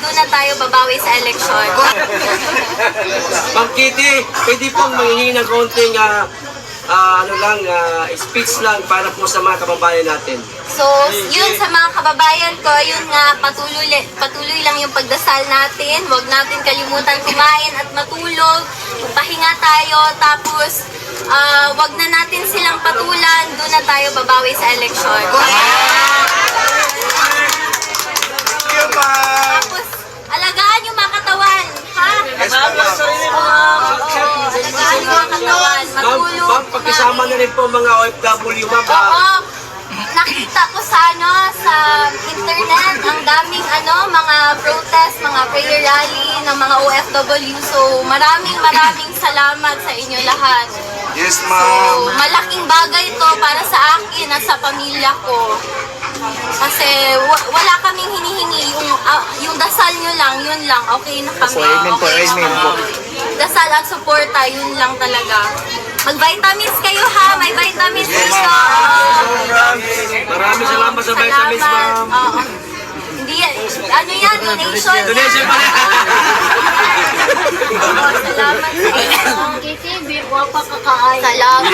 doon na tayo babawi sa eleksyon. Ma'am Kitty, pwede pong manghihingi ng konting speech lang para po sa mga kababayan natin. So, yun sa mga kababayan ko, yun nga, patuloy lang yung pagdasal natin. Huwag natin kalimutan kumain at matulog. Magpahinga tayo, tapos wag na natin silang patulan. Doon na tayo babawi sa eleksyon. Tapos, alagaan yung mga katawan, ha? Alagaan yung mga katawan, matulog. Ma'am, pagkasama na rin po mga OFW, ma'am. Oo. Nakita ko sa internet, ang daming mga protest, mga prayer rally ng mga OFW. So, maraming salamat sa inyo lahat. Yes, So, ma'am. malaking bagay to para sa akin at sa pamilya ko. Kasi wala kaming hinihingi, yung dasal nyo lang, yun lang, okay na kami. Amen po, Okay na amen kami. po. Dasal at suporta, yun lang talaga. Mag-vitamins kayo ha, may vitamins dito. Maraming salamat sa vitamins, ma'am. Oo. Hindi yan, donation. Donation pa rin. Salamat sa inyo. KTV, wapa kakaay. Salamat.